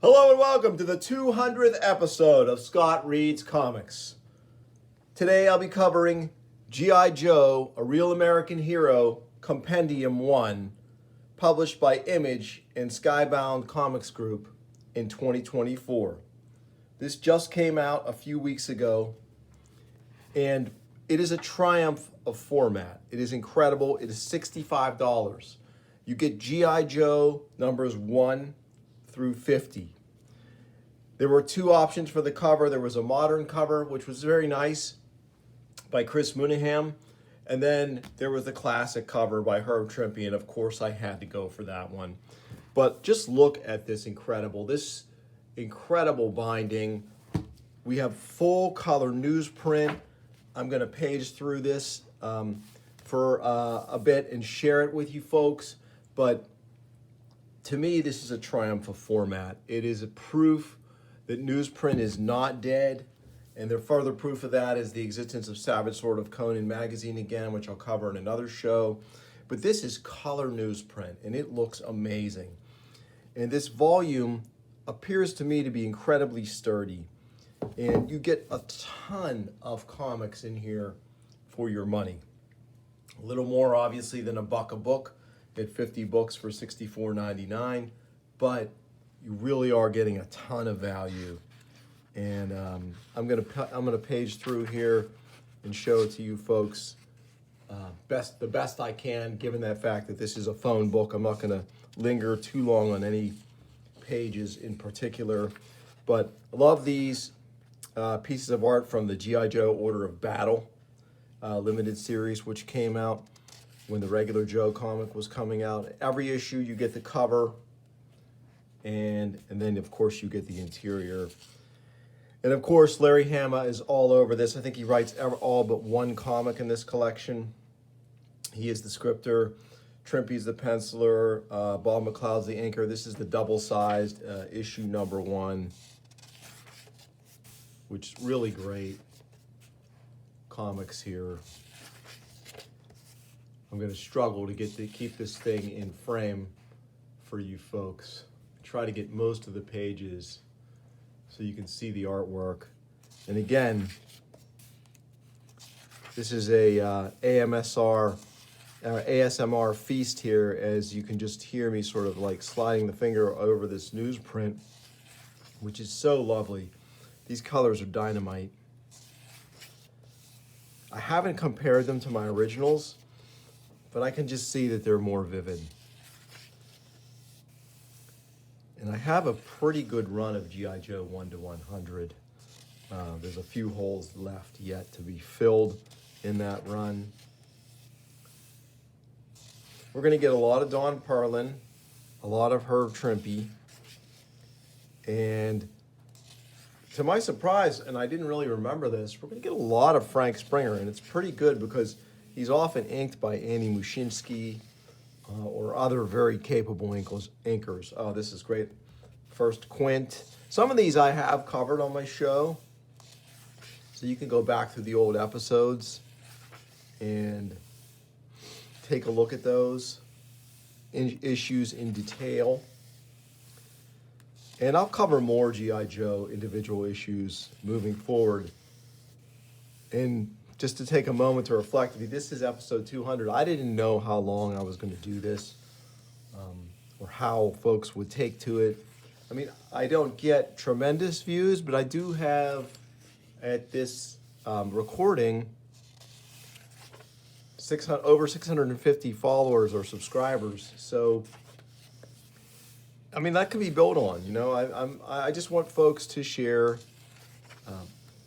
Hello and welcome to the 200th episode of Scott Reads Comics. Today I'll be covering G.I. Joe, A Real American Hero, Compendium 1, published by Image and Skybound Comics Group in 2024. This just came out a few weeks ago, and it is a triumph of format. It is incredible. It is $65. You get G.I. Joe numbers 1 through 50. There were two options for the cover. There was a modern cover, which was very nice, by Chris Mooneyham, and then there was the classic cover by Herb Trimpe, and of course I had to go for that one. But just look at this incredible binding. We have full color newsprint. I'm going to page through this for a bit and share it with you folks, but to me, this is a triumph of format. It is a proof that newsprint is not dead, and the further proof of that is the existence of Savage Sword of Conan magazine again, which I'll cover in another show. But this is color newsprint, and it looks amazing. And this volume appears to me to be incredibly sturdy, and you get a ton of comics in here for your money. A little more, obviously, than $1 a book. Get 50 books for $64.99, but you really are getting a ton of value. And I'm gonna page through here and show it to you folks the best I can, given that fact that this is a phone book. I'm not gonna linger too long on any pages in particular, but I love these pieces of art from the G.I. Joe Order of Battle limited series, which came out when the regular Joe comic was coming out. Every issue you get the cover, and then of course you get the interior. And of course Larry Hama is all over this. I think he writes all but one comic in this collection. He is the scripter, Trimpe's the penciler, Bob McLeod's the inker. This is the double-sized issue number 1, which is really great comics here. I'm going to struggle to keep this thing in frame for you folks. Try to get most of the pages so you can see the artwork. And again, this is a ASMR feast here, as you can just hear me sort of like sliding the finger over this newsprint, which is so lovely. These colors are dynamite. I haven't compared them to my originals, but I can just see that they're more vivid. And I have a pretty good run of G.I. Joe 1 to 100. There's a few holes left yet to be filled in that run. We're going to get a lot of Don Perlin, a lot of Herb Trimpe, and to my surprise, and I didn't really remember this, we're going to get a lot of Frank Springer, and it's pretty good because he's often inked by Andy Muschinsky or other very capable inkers. Oh, this is great. First Quint. Some of these I have covered on my show, so you can go back through the old episodes and take a look at those issues in detail. And I'll cover more G.I. Joe individual issues moving forward. And just to take a moment to reflect, this is episode 200. I didn't know how long I was going to do this or how folks would take to it. I mean, I don't get tremendous views, but I do have, at this recording, over 650 followers or subscribers. So, I mean, that can be built on. You know, I just want folks to share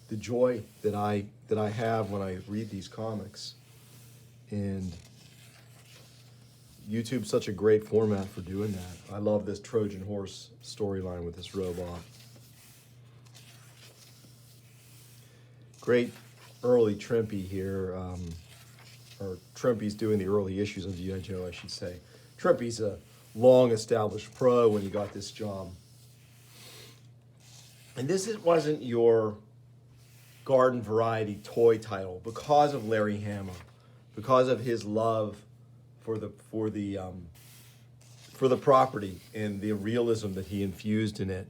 the joy that I have when I read these comics, and YouTube's such a great format for doing that. I love this Trojan horse storyline with this robot. Great early Trimpe here, or Trimpe's doing the early issues of G.I. Joe, I should say. Trimpe's a long-established pro when he got this job. And this wasn't your garden variety toy title because of Larry Hama, because of his love for the property and the realism that he infused in it.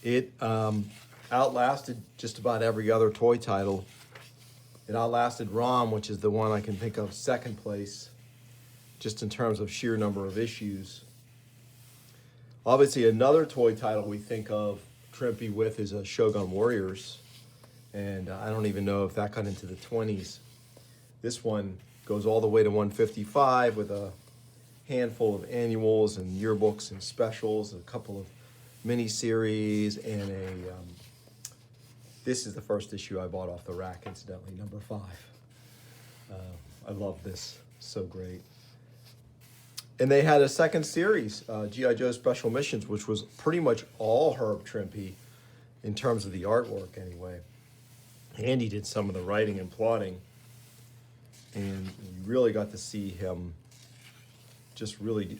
It outlasted just about every other toy title. It outlasted ROM, which is the one I can think of second place, just in terms of sheer number of issues. Obviously, another toy title we think of Trimpe with is a Shogun Warriors, and I don't even know if that got into the 20s. This one goes all the way to 155 with a handful of annuals and yearbooks and specials, a couple of mini-series, and this is the first issue I bought off the rack, incidentally, number 5. I love this, so great. And they had a second series, G.I. Joe Special Missions, which was pretty much all Herb Trimpe in terms of the artwork anyway. Andy did some of the writing and plotting, and you really got to see him just really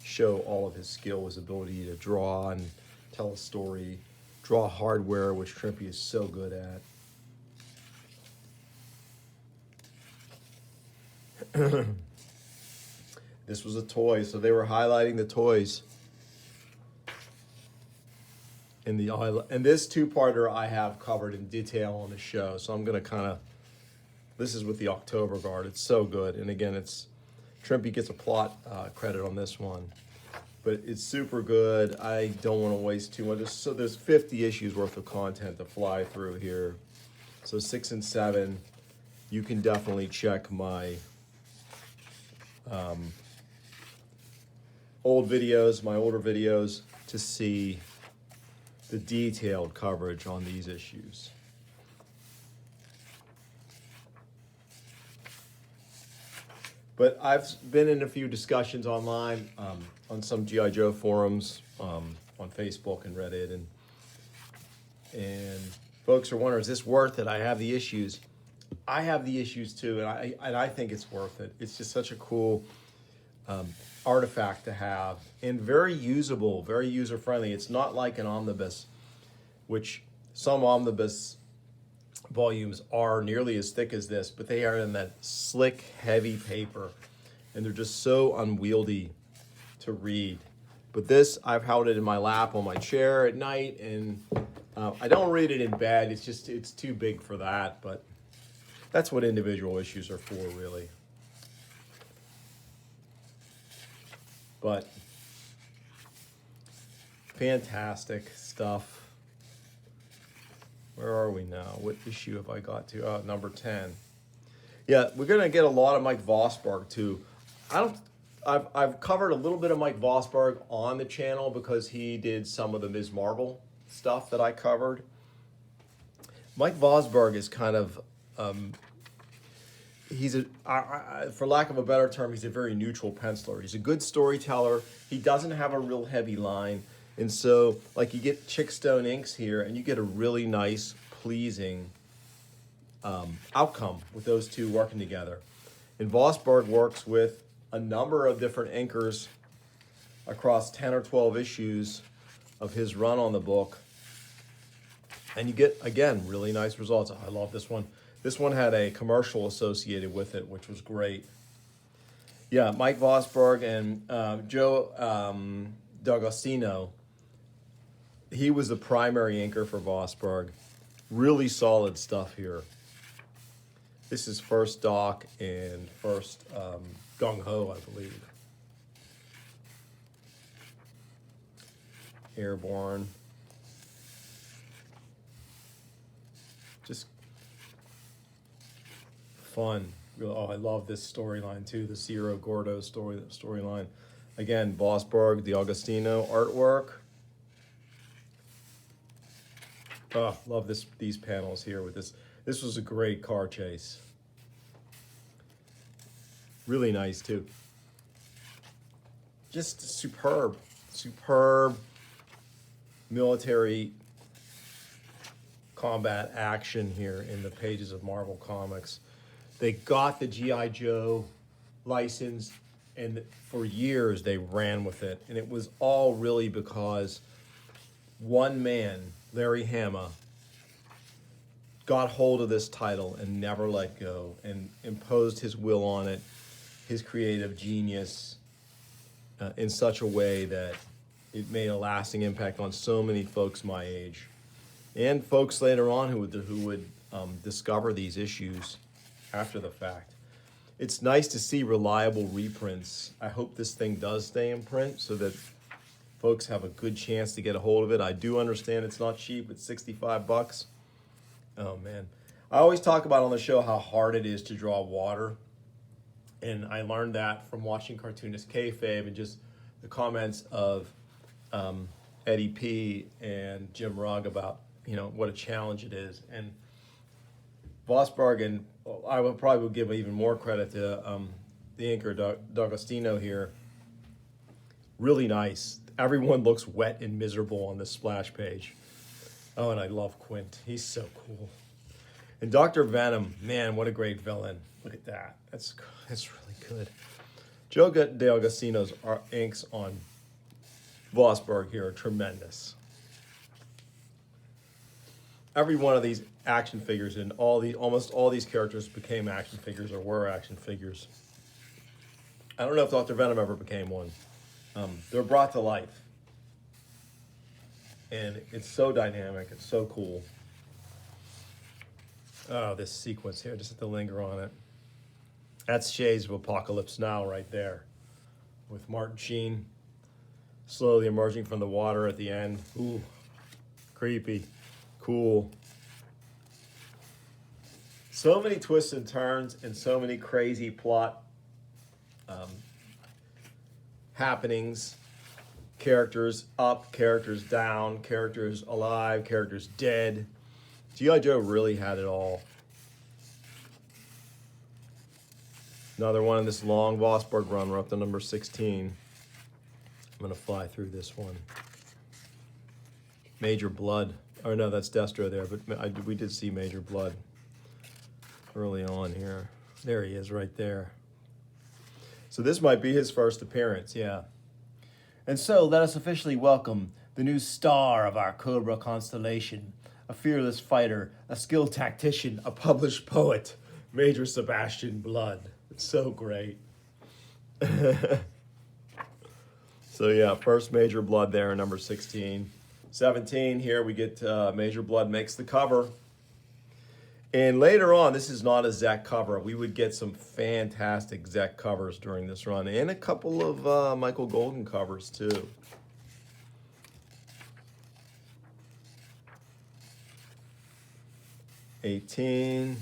show all of his skill, his ability to draw and tell a story, draw hardware, which Trimpe is so good at. This was a toy, so they were highlighting the toys. And this two-parter I have covered in detail on the show, so I'm gonna this is with the October Guard. It's so good, and again, Trimpe gets a plot credit on this one, but it's super good. I don't want to waste too much. So there's 50 issues worth of content to fly through here. So 6 and 7, you can definitely check my older videos to see the detailed coverage on these issues. But I've been in a few discussions online on some G.I. Joe forums, on Facebook and Reddit, and folks are wondering, is this worth it? I have the issues. I have the issues too, and I think it's worth it. It's just such a cool artifact to have, and very usable, very user-friendly. It's not like an omnibus, which some omnibus volumes are nearly as thick as this, but they are in that slick, heavy paper, and they're just so unwieldy to read. But this, I've held it in my lap on my chair at night, and I don't read it in bed. It's too big for that, but that's what individual issues are for, really. But fantastic stuff. Where are we now? What issue have I got to? Oh, number 10. Yeah, we're gonna get a lot of Mike Vosburg too. I've covered a little bit of Mike Vosburg on the channel because he did some of the Ms. Marvel stuff that I covered. Mike Vosburg is kind of for lack of a better term, he's a very neutral penciler. He's a good storyteller. He doesn't have a real heavy line. And so, like, you get Chickstone inks here, and you get a really nice, pleasing outcome with those two working together. And Vosburg works with a number of different inkers across 10 or 12 issues of his run on the book. And you get, again, really nice results. I love this one. This one had a commercial associated with it, which was great. Yeah, Mike Vosburg and Joe D'Agostino. He was the primary inker for Vosburg. Really solid stuff here. This is first Doc and first Gung Ho, I believe. Airborne. Just fun. Oh, I love this storyline too, the Ciro Gordo storyline. Again, Vosburg, D'Agostino artwork. Oh, love these panels here with this. This was a great car chase. Really nice too. Just superb military combat action here in the pages of Marvel Comics. They got the G.I. Joe license, and for years they ran with it. And it was all really because one man, Larry Hama, got hold of this title and never let go and imposed his will on it, his creative genius, in such a way that it made a lasting impact on so many folks my age, and folks later on who would discover these issues after the fact. It's nice to see reliable reprints. I hope this thing does stay in print so that folks have a good chance to get a hold of it. I do understand it's not cheap. It's 65 bucks. Oh man. I always talk about on the show how hard it is to draw water. And I learned that from watching Cartoonist Kayfabe and just the comments of Eddie P and Jim Rugg about, what a challenge it is. And Vosburg, and I would probably give even more credit to the inker, D'Agostino here. Really nice. Everyone looks wet and miserable on this splash page. Oh, and I love Quint. He's so cool. And Dr. Venom, man, what a great villain. Look at that. That's really good. Joe D'Agostino's inks on Vosburg here are tremendous. Every one of these action figures and almost all these characters became action figures or were action figures. I don't know if Dr. Venom ever became one. They're brought to life. And it's so dynamic. It's so cool. Oh, this sequence here, just have to linger on it. That's Shades of Apocalypse Now right there. With Martin Sheen slowly emerging from the water at the end. Ooh, creepy. Cool. So many twists and turns and so many crazy plot happenings. Characters up, characters down, characters alive, characters dead. G.I. Joe really had it all. Another one in this long Vosburg run. We're up to number 16. I'm going to fly through this one. Major Blood. Oh, no, that's Destro there, but we did see Major Blood early on here. There he is right there. So this might be his first appearance, yeah. And so let us officially welcome the new star of our Cobra constellation, a fearless fighter, a skilled tactician, a published poet, Major Sebastian Blood. It's so great. So yeah, first Major Blood there, number 16. 17 here, we get Major Blood makes the cover. And later on, this is not a Zek cover. We would get some fantastic Zek covers during this run, and a couple of Michael Golden covers too. '18.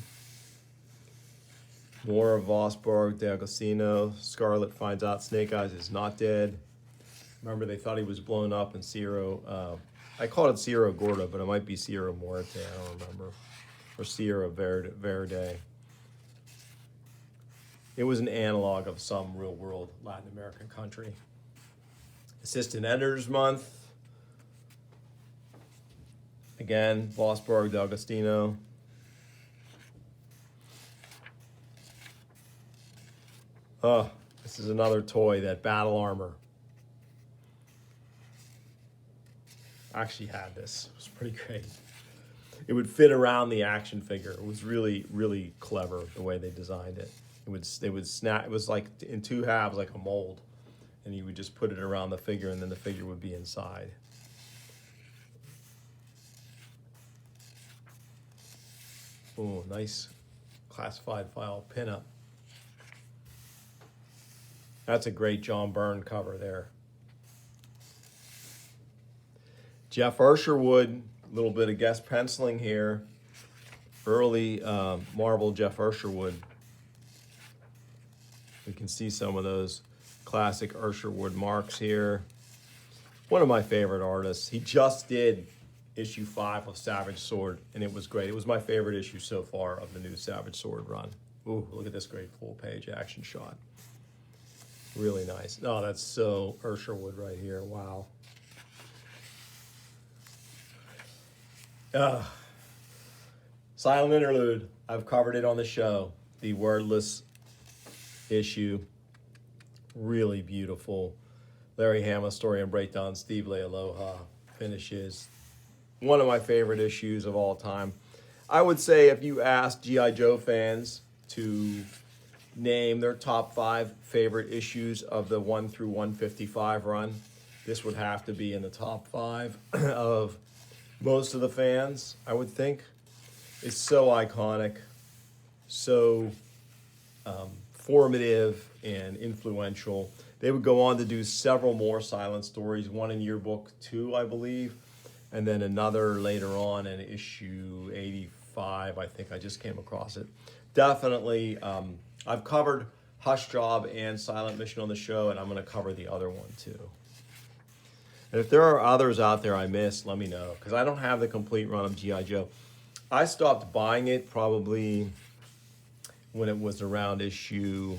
More of Vosburg, D'Agostino. Scarlet finds out Snake Eyes is not dead. Remember, they thought he was blown up in Sierra. I called it Sierra Gorda, but it might be Sierra Muerte. I don't remember. Or Sierra Verde. It was an analog of some real-world Latin American country. Assistant Editor's Month. Again, Vosburg, D'Agostino. Oh, this is another toy, that Battle Armor. I actually had this. It was pretty great. It would fit around the action figure. It was really, really clever the way they designed it. It would snap. It was like in two halves, like a mold, and you would just put it around the figure, and then the figure would be inside. Oh, nice classified file pinup. That's a great John Byrne cover there. Jeff Ursherwood. A little bit of guest penciling here. Early Marvel Jeff Ursherwood. We can see some of those classic Ursherwood marks here. One of my favorite artists. He just did issue 5 of Savage Sword, and it was great. It was my favorite issue so far of the new Savage Sword run. Ooh, look at this great full-page action shot. Really nice. Oh, that's so Ursherwood right here. Wow. Silent Interlude. I've covered it on the show. The wordless issue. Really beautiful. Larry Hama story and breakdown. Steve Lealoha finishes. One of my favorite issues of all time. I would say if you ask G.I. Joe fans to name their top 5 favorite issues of the 1 through 155 run, This would have to be in the top 5 of most of the fans, I would think. It's so iconic, so formative and influential. They would go on to do several more silent stories, one in yearbook 2, I believe, and then another later on in issue 85, I think. I just came across it. Definitely, I've covered Hush Job and Silent Mission on the show, and I'm going to cover the other one too. And if there are others out there I missed, let me know, because I don't have the complete run of G.I. Joe. I stopped buying it probably when it was around issue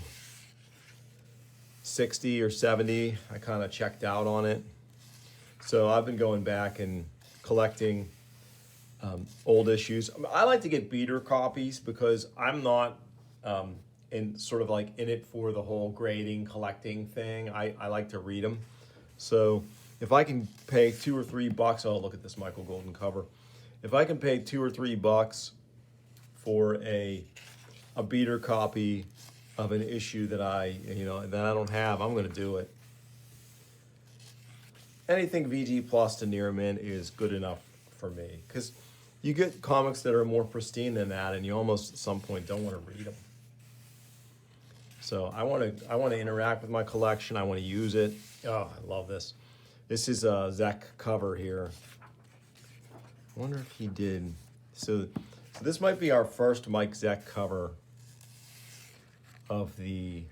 60 or 70. I kind of checked out on it. So I've been going back and collecting old issues. I like to get beater copies because I'm not in sort of like in it for the whole grading, collecting thing. I like to read them. So if I can pay $2 or $3, oh, look at this Michael Golden cover. If I can pay $2 or $3 for a beater copy of an issue that I don't have, I'm going to do it. Anything VG Plus to Nearman is good enough for me, because you get comics that are more pristine than that, and you almost at some point don't want to read them. So I want to interact with my collection. I want to use it. Oh, I love this. This is a Zek cover here. I wonder if he did. So this might be our first Mike Zeck cover of the,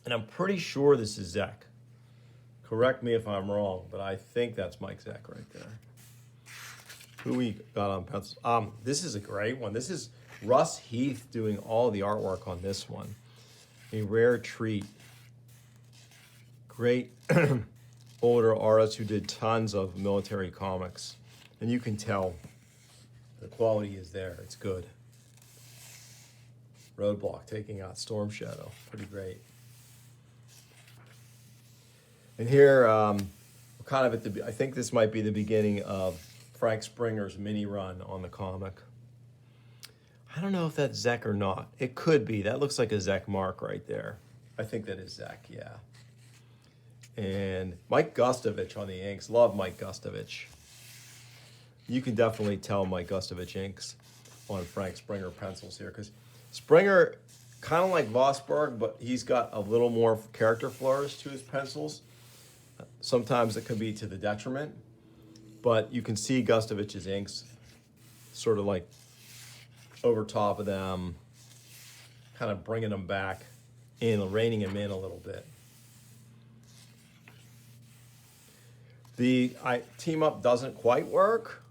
and I'm pretty sure this is Zeck. Correct me if I'm wrong, but I think that's Mike Zeck right there. Who we got on pencils? This is a great one. This is Russ Heath doing all the artwork on this one. A rare treat. Great older artist who did tons of military comics. And you can tell the quality is there. It's good. Roadblock taking out Storm Shadow. Pretty great. And here, we're kind of at the, I think this might be the beginning of Frank Springer's mini run on the comic. I don't know if that's Zeck or not. It could be. That looks like a Zeck mark right there. I think that is Zeck, yeah. And Mike Gustovich on the inks. Love Mike Gustovich. You can definitely tell Mike Gustovich inks on Frank Springer pencils here, because Springer, kind of like Vosburg, but he's got a little more character flourish to his pencils. Sometimes it could be to the detriment, but you can see Gustovich's inks sort of like over top of them, kind of bringing them back in, reining them in a little bit. The team up doesn't quite work,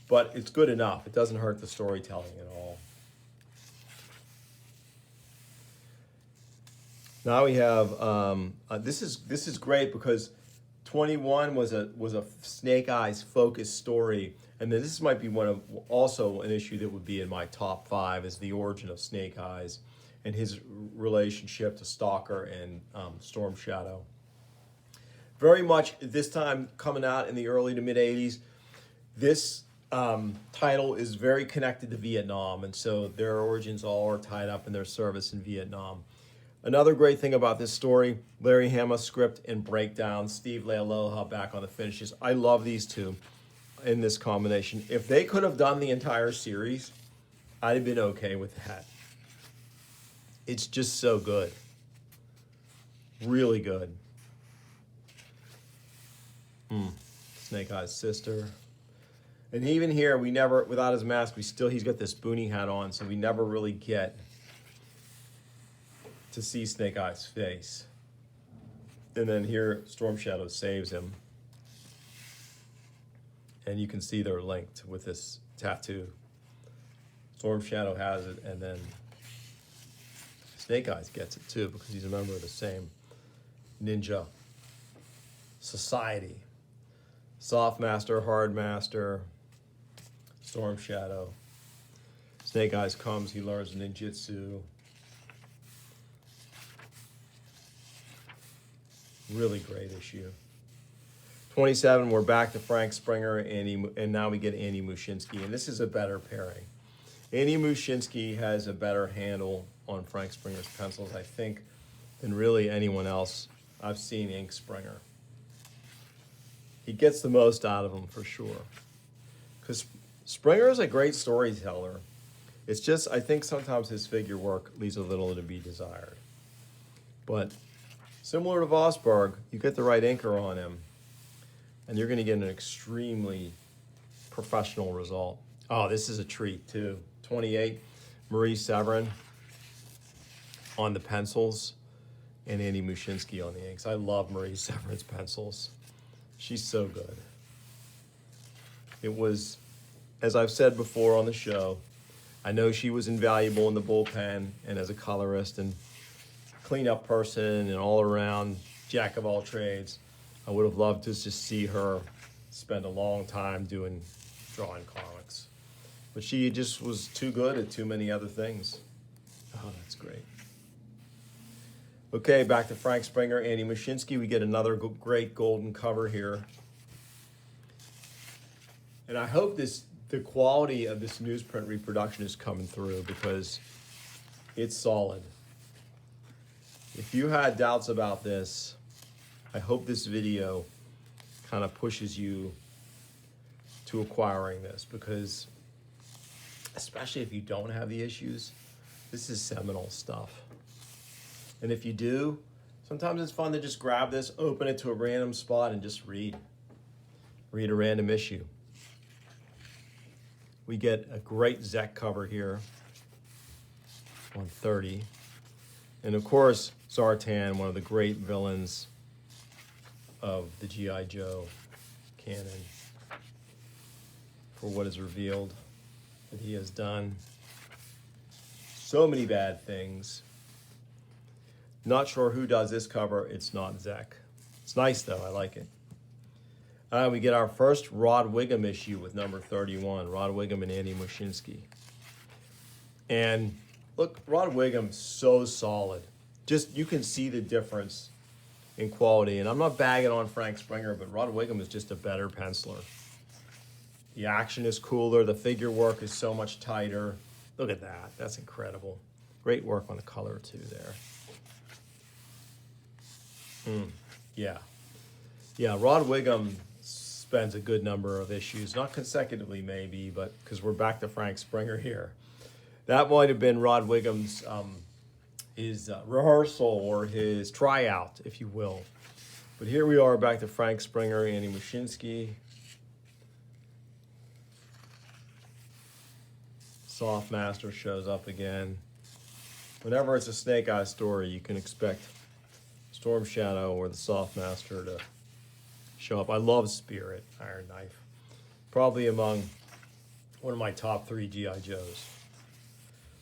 but it's good enough. It doesn't hurt the storytelling at all. Now we have this is great because 21 was a Snake Eyes focused story, and then this might be one of also an issue that would be in my top 5 is the origin of Snake Eyes and his relationship to Stalker and Storm Shadow. Very much this time coming out in the early to mid 80s. This title is very connected to Vietnam, and so their origins all are tied up in their service in Vietnam. Another great thing about this story, Larry Hama script and breakdown, Steve Lealoha back on the finishes. I love these two in this combination. If they could have done the entire series, I'd have been okay with that. It's just so good. Really good. Snake Eyes' sister. And even here, we never, without his mask, he's got this boonie hat on, so we never really get to see Snake Eyes' face. And then here, Storm Shadow saves him. And you can see they're linked with this tattoo. Storm Shadow has it, and then Snake Eyes gets it too, because he's a member of the same ninja society. Soft Master, Hard Master, Storm Shadow. Snake Eyes comes, he learns ninjutsu. Really great issue. 27, we're back to Frank Springer, and now we get Andy Muschinsky, and this is a better pairing. Andy Muschinsky has a better handle on Frank Springer's pencils, I think, than really anyone else I've seen ink Springer. he gets the most out of them for sure. Because Springer is a great storyteller. It's just, I think sometimes his figure work leaves a little to be desired. But similar to Vosburg, you get the right inker on him, and you're going to get an extremely professional result. Oh, this is a treat too. 28, Marie Severin on the pencils, and Andy Mushinski on the inks. I love Marie Severin's pencils. She's so good. It was, as I've said before on the show, I know she was invaluable in the bullpen and as a colorist and cleanup person and all around jack of all trades. I would have loved to just see her spend a long time drawing comics. But she just was too good at too many other things. Oh, that's great. Okay, back to Frank Springer, Andy Mushinski. We get another great golden cover here. And I hope the quality of this newsprint reproduction is coming through because it's solid. If you had doubts about this, I hope this video kind of pushes you to acquiring this because, especially if you don't have the issues, this is seminal stuff. And if you do, sometimes it's fun to just grab this, open it to a random spot, and just read a random issue. We get a great Zek cover here on 30. And of course, Zartan, one of the great villains of the G.I. Joe canon, for what is revealed that he has done so many bad things. Not sure who does this cover. It's not Zek. It's nice though, I like it. We get our first Rod Wiggum issue with number 31, Rod Wiggum and Andy Mushinski. And look, Rod Wiggum's so solid. Just, you can see the difference in quality. And I'm not bagging on Frank Springer, but Rod Wiggum is just a better penciler. The action is cooler. The figure work is so much tighter. Look at that. That's incredible. Great work on the color too there. Yeah. Yeah, Rod Wiggum spends a good number of issues, not consecutively maybe, but because we're back to Frank Springer here. That might have been Rod Wiggum's his rehearsal or his tryout, if you will. But here we are back to Frank Springer, Andy Mushinski. Soft Master shows up again. Whenever it's a Snake Eye story, you can expect Storm Shadow or the Soft Master to show up. I love Spirit, Iron Knife. Probably among one of my top 3 G.I. Joes.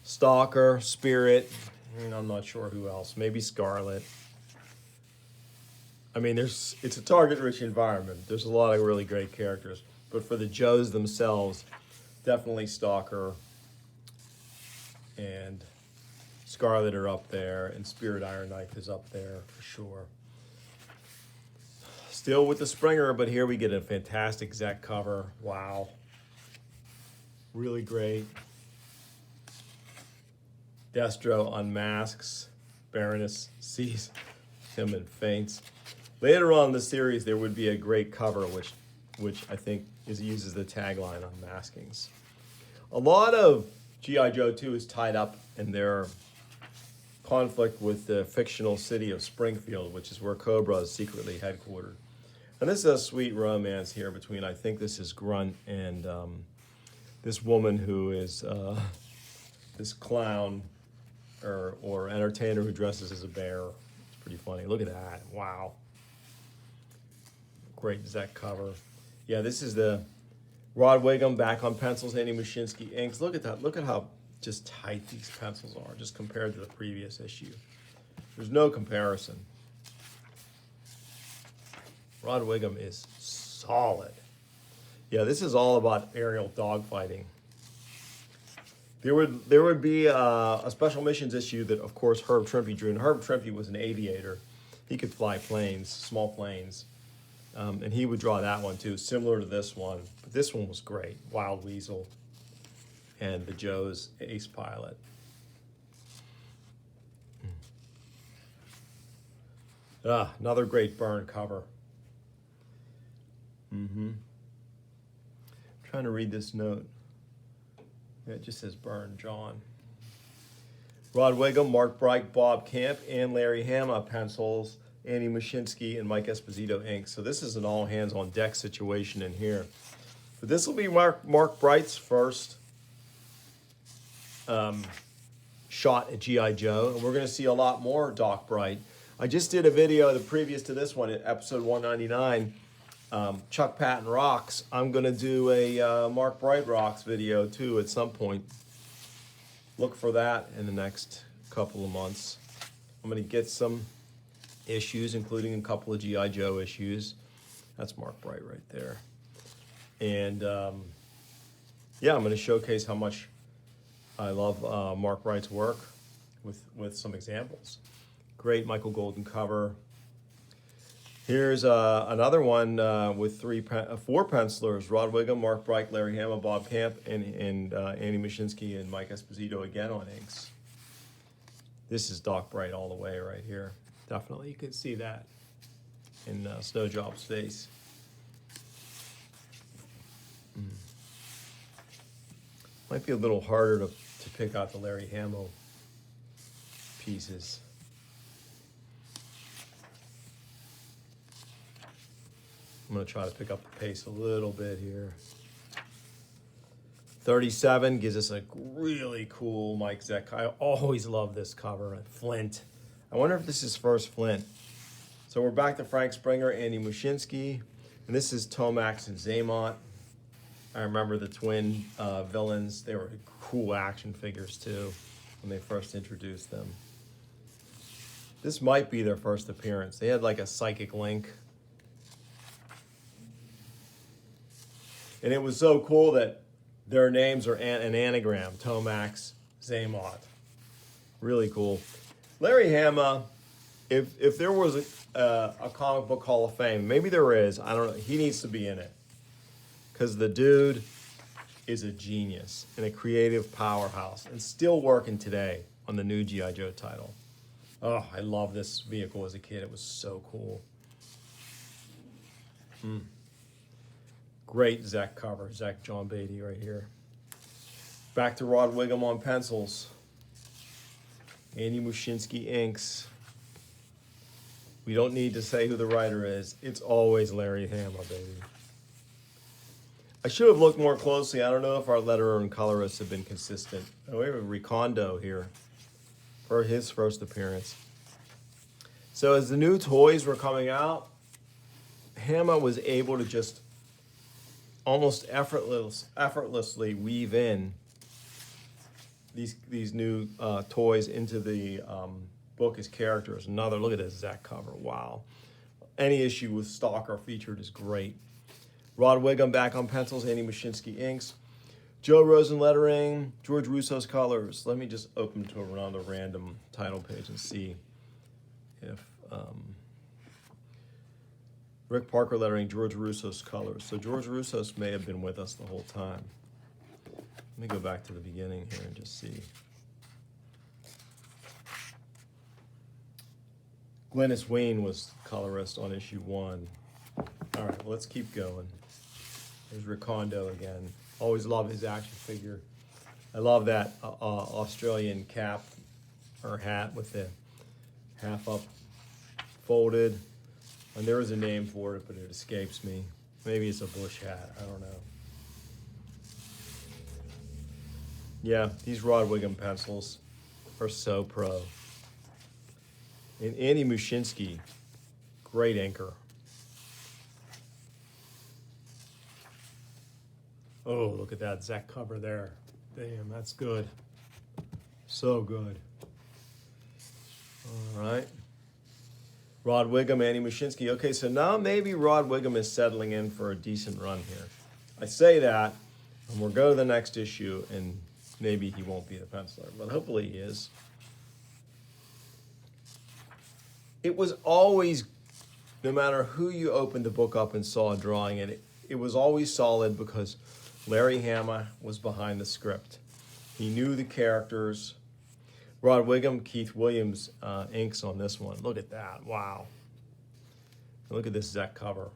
Stalker, Spirit, I'm not sure who else. Maybe Scarlet. I mean, it's a target-rich environment. There's a lot of really great characters. But for the Joes themselves, definitely Stalker and Scarlet are up there, and Spirit Iron Knife is up there for sure. Still with the Springer, but here we get a fantastic Zek cover. Wow. Really great. Destro unmasks. Baroness sees him and faints. Later on in the series, there would be a great cover, which I think uses the tagline unmaskings. A lot of G.I. Joe 2 is tied up in their conflict with the fictional city of Springfield, which is where Cobra is secretly headquartered. And this is a sweet romance here between, I think this is Grunt and this woman who is this clown or entertainer who dresses as a bear. It's pretty funny. Look at that. Wow. Great Zek cover. Yeah, this is the Rod Wiggum back on pencils, Andy Mushinski inks. Look at that. Look at how just tight these pencils are, just compared to the previous issue. There's no comparison. Rod Wiggum is solid. Yeah, this is all about aerial dogfighting. There would be a special missions issue that, of course, Herb Trimpe drew. And Herb Trimpe was an aviator. He could fly planes, small planes. And he would draw that one, too, similar to this one. But this one was great. Wild Weasel and the Joe's Ace Pilot. Another great Byrne cover. Trying to read this note. Yeah, it just says Burn John. Rod Wiggum, Mark Bright, Bob Camp, and Larry Hama pencils, Andy Mushinsky, and Mike Esposito inks. So this is an all hands on deck situation in here. But this will be Mark Bright's first shot at G.I. Joe, and we're going to see a lot more Doc Bright. I just did a video, the previous to this one, at episode 199, Chuck Patton Rocks. I'm going to do a Mark Bright Rocks video too at some point. Look for that in the next couple of months. I'm going to get some issues, including a couple of G.I. Joe issues. That's Mark Bright right there. And yeah, I'm going to showcase how much I love Mark Bright's work with some examples. Great Michael Golden cover. Here's another one with four pencilers: Rod Wiggum, Mark Bright, Larry Hama, Bob Camp, and Andy Mushinsky and Mike Esposito again on inks. This is Doc Bright all the way right here. Definitely, you can see that in Snowdrop's face. Might be a little harder to pick out the Larry Hama pieces. I'm going to try to pick up the pace a little bit here. 37 gives us a really cool Mike Zeck. I always love this cover. Flint. I wonder if this is first Flint. So we're back to Frank Springer, Andy Mushinsky. And this is Tomax and Zaymont. I remember the twin villains. They were cool action figures too when they first introduced them. This might be their first appearance. They had like a psychic link. And it was so cool that their names are an anagram, Tomax, Zaymont. Really cool. Larry Hama, if there was a comic book Hall of Fame, maybe there is, I don't know, he needs to be in it. Because the dude is a genius and a creative powerhouse and still working today on the new G.I. Joe title. Oh, I love this vehicle as a kid. It was so cool. Great Zeck cover, Zeck John Beatty right here. Back to Rod Wiggum on pencils. Andy Mushinsky inks. We don't need to say who the writer is. It's always Larry Hama, baby. I should have looked more closely. I don't know if our letterer and colorists have been consistent. Oh, we have a Recondo here for his first appearance. So as the new toys were coming out, Hama was able to just almost effortlessly weave in these new toys into the book as characters. Another look at this Zeck cover. Wow. Any issue with Stalker featured is great. Rod Wiggum back on pencils, Andy Mushinsky inks. Joe Rosen lettering, George Russo's colors. Let me just open to around a random title page and see if Rick Parker lettering, George Russo's colors. So George Russo's may have been with us the whole time. Let me go back to the beginning here and just see. Glennis Wayne was colorist on issue 1. All right, well, let's keep going. There's Recondo again. Always love his action figure. I love that Australian cap or hat with the half up folded. And there is a name for it, but it escapes me. Maybe it's a bush hat. I don't know. Yeah, these Rod Wiggum pencils are so pro. And Andy Mushinsky, great inker. Oh, look at that Zeck cover there. Damn, that's good. So good. All right. Rod Wiggum, Andy Mushinsky. Okay, so now maybe Rod Wiggum is settling in for a decent run here. I say that, and we'll go to the next issue, and maybe he won't be the penciler, but hopefully he is. It was always, no matter who you opened the book up and saw drawing it, it was always solid because Larry Hama was behind the script. He knew the characters. Rod Wiggum, Keith Williams inks on this one. Look at that. Wow. Look at this Zeck cover.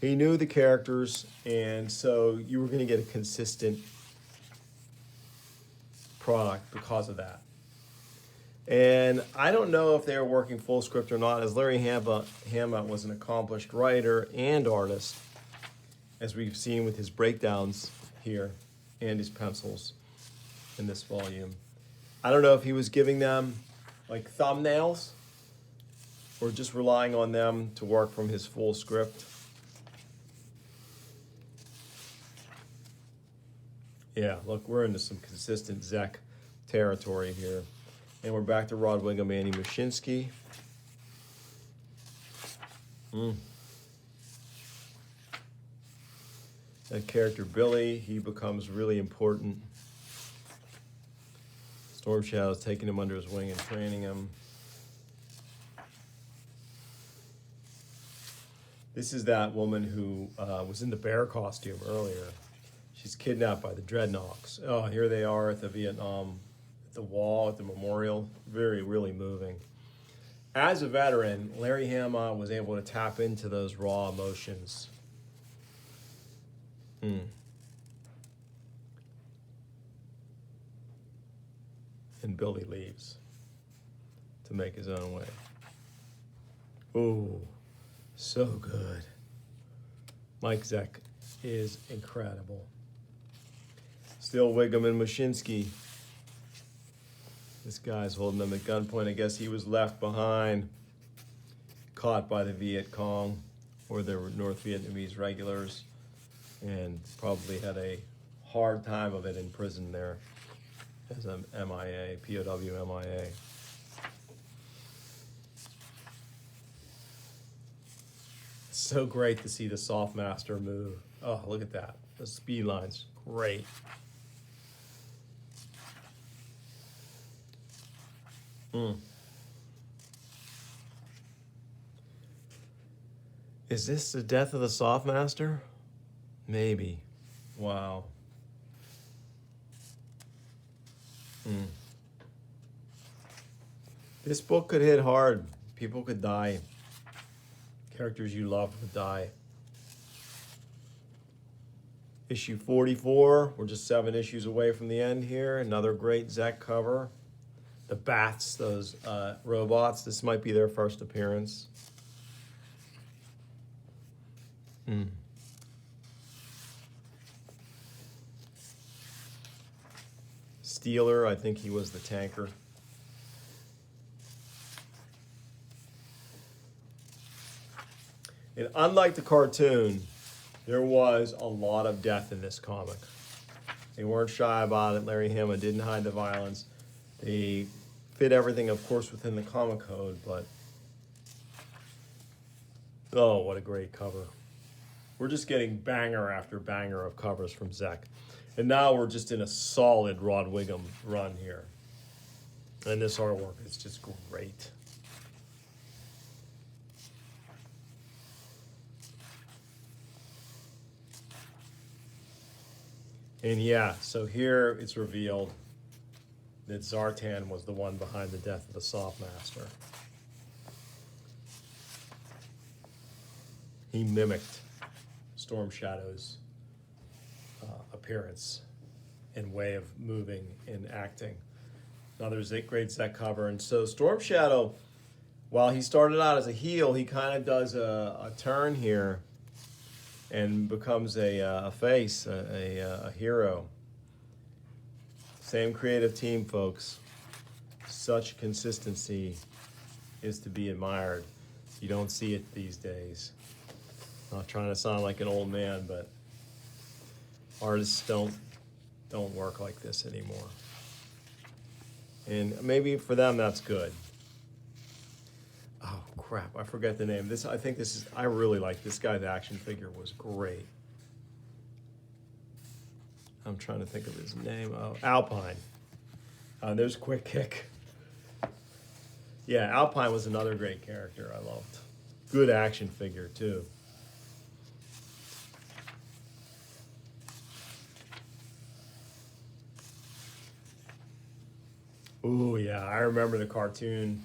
He knew the characters, and so you were going to get a consistent product because of that. And I don't know if they were working full script or not, as Larry Hama was an accomplished writer and artist, as we've seen with his breakdowns here and his pencils in this volume. I don't know if he was giving them like thumbnails or just relying on them to work from his full script. Yeah, look, we're into some consistent Zek territory here. And we're back to Rod Wiggum, Andy Muschinsky. That character Billy, he becomes really important. Storm Shadow's taking him under his wing and training him. This is that woman who was in the bear costume earlier. She's kidnapped by the Dreadnoks. Oh, here they are at the Vietnam, at the wall, at the memorial. Really moving. As a veteran, Larry Hama was able to tap into those raw emotions. And Billy leaves to make his own way. Oh, so good. Mike Zek is incredible. Still Wiggum and Muschinsky. This guy's holding them at gunpoint. I guess he was left behind, caught by the Viet Cong or the North Vietnamese regulars, and probably had a hard time of it in prison there as a MIA, POW MIA. It's so great to see the Softmaster move. Oh, look at that. The speed line's great. Is this the death of the Softmaster? Maybe. Wow. This book could hit hard. People could die. Characters you love would die. Issue 44. We're just 7 issues away from the end here. Another great Zek cover. The bats, those robots. This might be their first appearance. Steeler, I think he was the tanker. And unlike the cartoon, there was a lot of death in this comic. They weren't shy about it. Larry Hama didn't hide the violence. They fit everything, of course, within the comic code, but oh, what a great cover. We're just getting banger after banger of covers from Zek. And now we're just in a solid Rod Wiggum run here. And this artwork is just great. And yeah, so here it's revealed that Zartan was the one behind the death of the Softmaster. He mimicked Storm Shadow's appearance and way of moving and acting. Another great Zek cover. And so Storm Shadow, while he started out as a heel, he kind of does a turn here and becomes a face, a hero. Same creative team, folks. Such consistency is to be admired. You don't see it these days. Not trying to sound like an old man, but artists don't work like this anymore. And maybe for them that's good. Oh crap, I forgot the name. I really like this guy's action figure was great. I'm trying to think of his name. Oh, Alpine. There's Quick Kick. Yeah, Alpine was another great character I loved. Good action figure too. Ooh, yeah, I remember the cartoon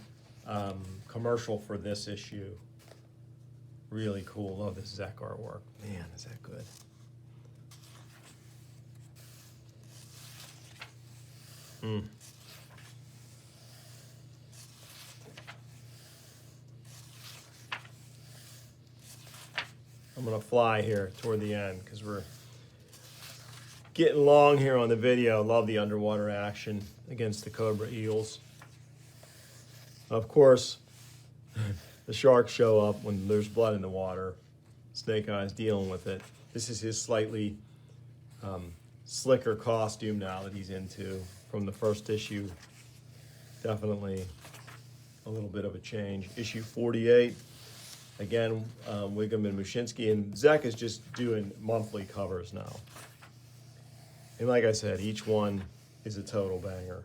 commercial for this issue. Really cool. Love this Zek artwork. Man, is that good. I'm gonna fly here toward the end because we're getting long here on the video. Love the underwater action against the Cobra eels. Of course, the sharks show up when there's blood in the water. Snake Eyes dealing with it. This is his slightly slicker costume now that he's into from the first issue. Definitely a little bit of a change. Issue 48. Again, Wiggum and Mushinsky, and Zek is just doing monthly covers now. And like I said, each one is a total banger.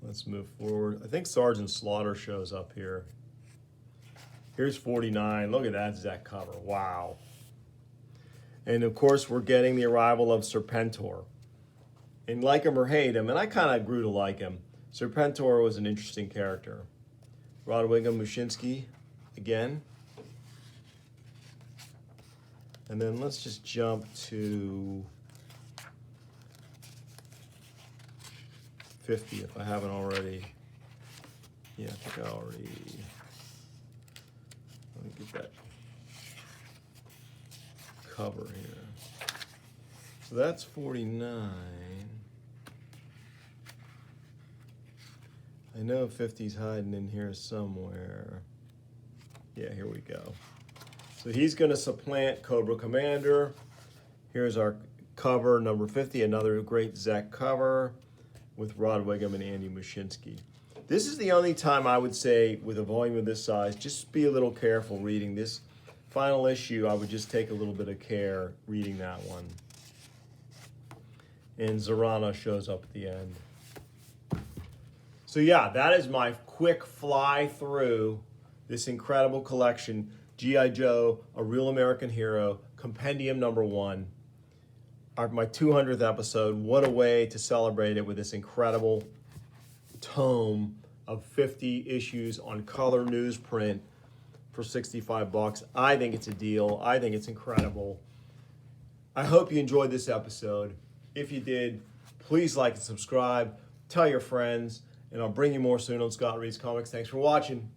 Let's move forward. I think Sergeant Slaughter shows up here. Here's 49. Look at that Zek cover. Wow. And of course, we're getting the arrival of Serpentor. And like him or hate him, and I kind of grew to like him, Serpentor was an interesting character. Rod Wiggum, Mushinsky, again. And then let's just jump to 50 if I haven't already. Yeah, I think I already. Let me get that cover here. So that's 49. I know 50's hiding in here somewhere. Yeah, here we go. So he's going to supplant Cobra Commander. Here's our cover, number 50, another great Zek cover with Rod Wiggum and Andy Mushinsky. This is the only time I would say, with a volume of this size, just be a little careful reading this final issue. I would just take a little bit of care reading that one. And Zorana shows up at the end. So yeah, that is my quick fly through this incredible collection. G.I. Joe, A Real American Hero, Compendium #1. My 200th episode. What a way to celebrate it with this incredible tome of 50 issues on color newsprint for $65. I think it's a deal. I think it's incredible. I hope you enjoyed this episode. If you did, please like and subscribe. Tell your friends. And I'll bring you more soon on Scott Reads Comics. Thanks for watching.